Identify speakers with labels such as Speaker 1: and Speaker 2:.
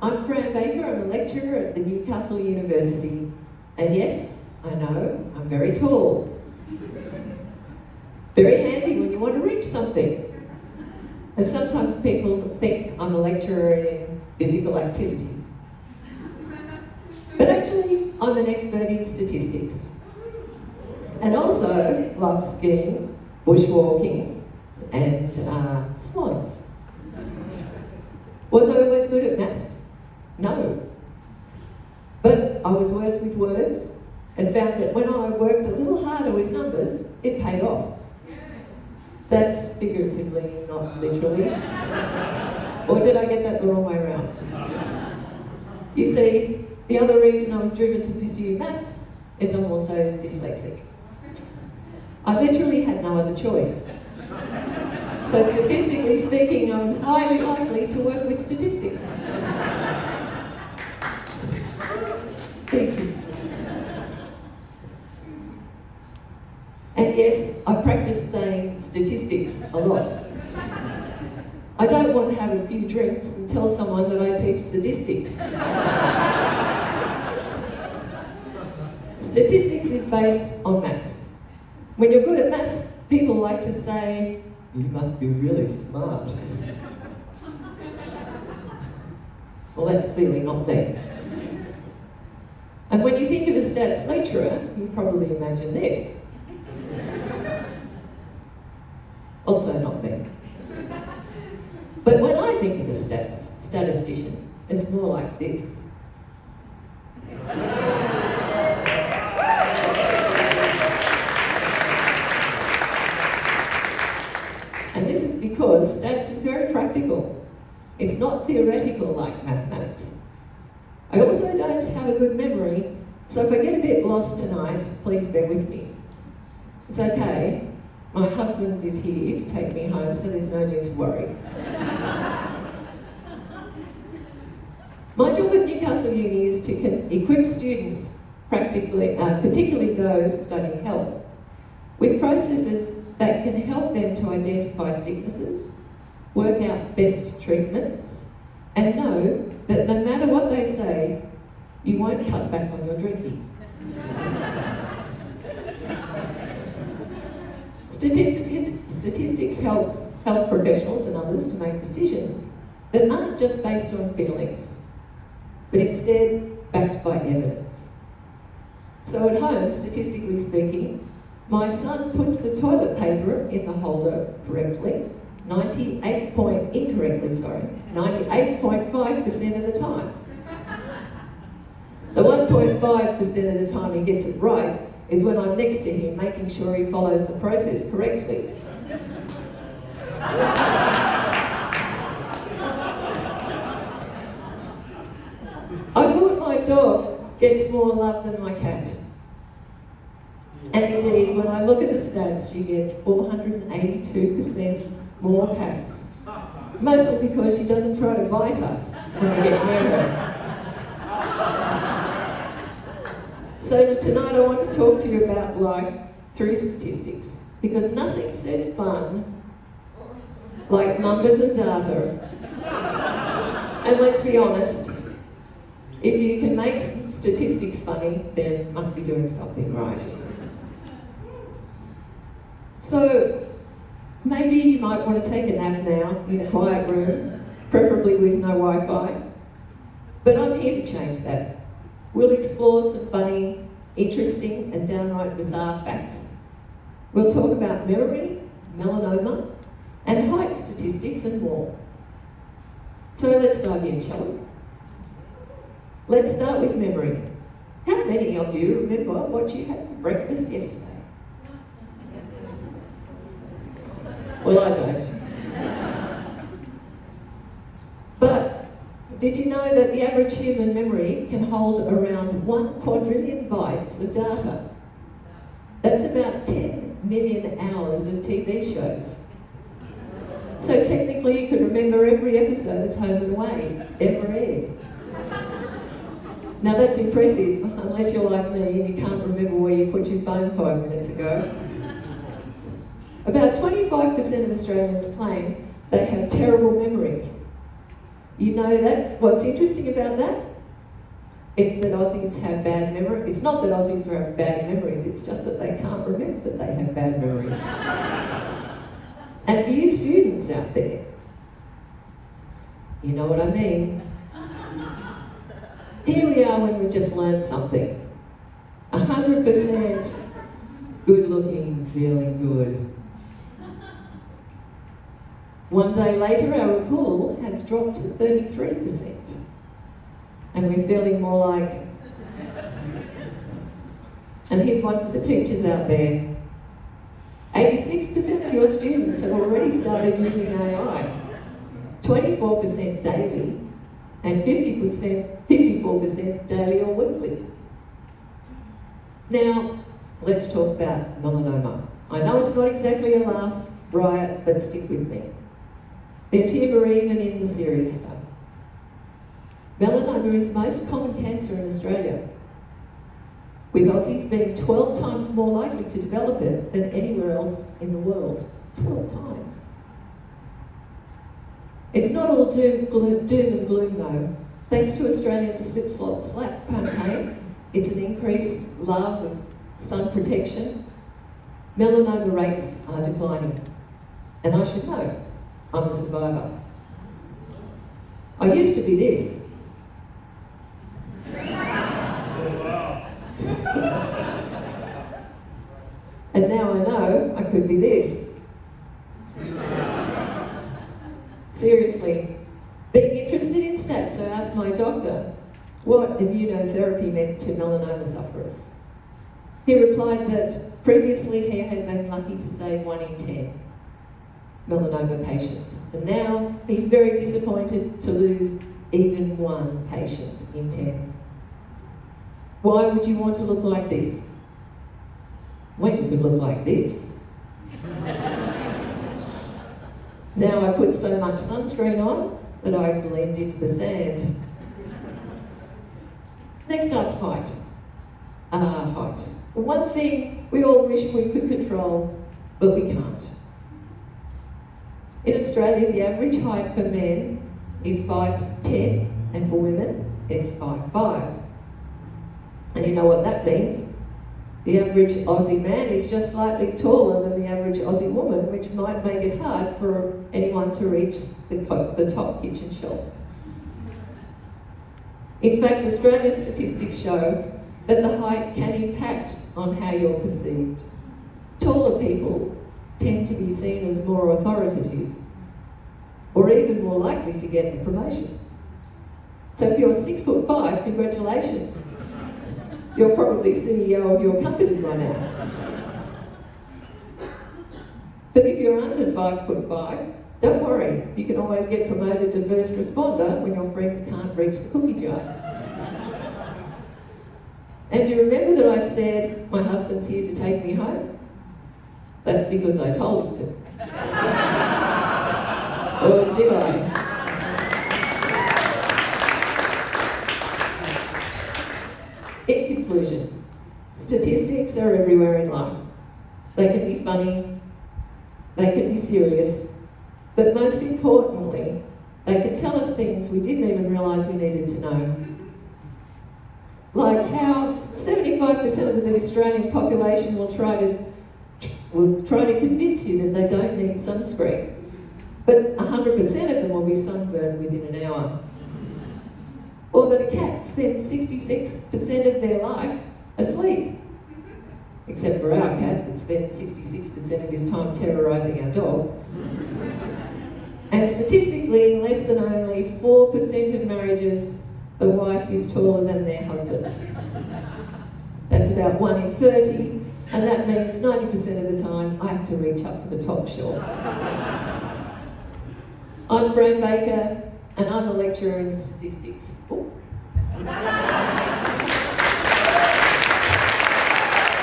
Speaker 1: I'm Fran Baker, I'm a lecturer at the Newcastle University. And yes, I know, I'm very tall. Very handy when you want to reach something. And sometimes people think I'm a lecturer in physical activity. But actually, I'm an expert in statistics. And also love skiing, bushwalking, and swans. Was I always good at maths? No. But I was worse with words and found that when I worked a little harder with numbers, it paid off. That's figuratively, not literally. Or did I get that the wrong way around? You see, the other reason I was driven to pursue maths is I'm also dyslexic. I literally had no other choice. So statistically speaking, I was highly likely to work with statistics. Thank you. And yes, I practice saying statistics a lot. I don't want to have a few drinks and tell someone that I teach statistics. Statistics is based on maths. When you're good at maths, people like to say, "You must be really smart." Well, that's clearly not me. And when you think of a stats lecturer, you probably imagine this. Also not me. But when I think of a statistician, it's more like this. And this is because stats is very practical. It's not theoretical like mathematics. I also don't have a good memory, so if I get a bit lost tonight, please bear with me. It's okay. My husband is here to take me home, so there's no need to worry. My job at Newcastle Uni is to equip students, particularly those studying health, with processes that can help them to identify sicknesses, work out best treatments, and know that no matter what they say, you won't cut back on your drinking. Statistics helps health professionals and others to make decisions that aren't just based on feelings, but instead backed by evidence. So at home, statistically speaking, my son puts the toilet paper in the holder correctly, 98.5% of the time. The 1.5% of the time he gets it right is when I'm next to him, making sure he follows the process correctly. I thought my dog gets more love than my cat. And indeed, when I look at the stats, she gets 482% more pats. Mostly because she doesn't try to bite us when we get near her. So tonight I want to talk to you about life through statistics, because nothing says fun like numbers and data. And let's be honest, if you can make statistics funny, then you must be doing something right. So maybe you might want to take a nap now in a quiet room, preferably with no Wi-Fi. But I'm here to change that. We'll explore some funny, interesting, and downright bizarre facts. We'll talk about memory, melanoma, and height statistics and more. So let's dive in, shall we? Let's start with memory. How many of you remember what you had for breakfast yesterday? Well, I don't. But did you know that the average human memory can hold around 1 quadrillion bytes of data? That's about 10 million hours of TV shows. So technically you could remember every episode of Home and Away ever aired. Now that's impressive, unless you're like me and you can't remember where you put your phone 5 minutes ago. About 25% of Australians claim they have terrible memories. You know that? What's interesting about that? It's that Aussies have bad memory. It's not that Aussies have bad memories, it's just that they can't remember that they have bad memories. And for you students out there, you know what I mean? Here we are when we've just learned something. 100% good looking, feeling good. One day later, our recall has dropped to 33%. And we're feeling more like... And here's one for the teachers out there. 86% of your students have already started using AI. 24% daily, and 54% daily or weekly. Now, let's talk about melanoma. I know it's not exactly a laugh riot, but stick with me. There's humour even in the serious stuff. Melanoma is the most common cancer in Australia, with Aussies being 12 times more likely to develop it than anywhere else in the world. 12 times. It's not all doom and gloom though. Thanks to Australians' Slip Slop Slap campaign, it's an increased love of sun protection. Melanoma rates are declining. And I should know, I'm a survivor. I used to be this. And now I know I could be this. Seriously, being interested in stats, I asked my doctor what immunotherapy meant to melanoma sufferers. He replied that previously he had been lucky to save 1 in 10 melanoma patients, and now he's very disappointed to lose even 1 patient in 10. Why would you want to look like this when you could look like this? Now I put so much sunscreen on that I blend into the sand. Next up, height. Height. The one thing we all wish we could control, but we can't. In Australia, the average height for men is 5'10", and for women, it's 5'5". And you know what that means? The average Aussie man is just slightly taller than the average Aussie woman, which might make it hard for anyone to reach the top kitchen shelf. In fact, Australian statistics show that the height can impact on how you're perceived. Taller people tend to be seen as more authoritative, or even more likely to get a promotion. So if you're 6'5", congratulations. You're probably CEO of your company by now. But if you're under 5'5", don't worry, you can always get promoted to first responder when your friends can't reach the cookie jar. And do you remember that I said, my husband's here to take me home? That's because I told him to. Or did I? In conclusion, statistics are everywhere in life. They can be funny, they can be serious, but most importantly, they can tell us things we didn't even realise we needed to know. Like how 75% of the Australian population will try to convince you that they don't need sunscreen, but 100% of them will be sunburned within an hour. Or that a cat spends 66% of their life asleep. Except for our cat that spends 66% of his time terrorising our dog. And statistically, in less than only 4% of marriages, the wife is taller than their husband. That's about 1 in 30, and that means 90% of the time I have to reach up to the top shelf. I'm Fran Baker, and I'm a lecturer in statistics. Oh.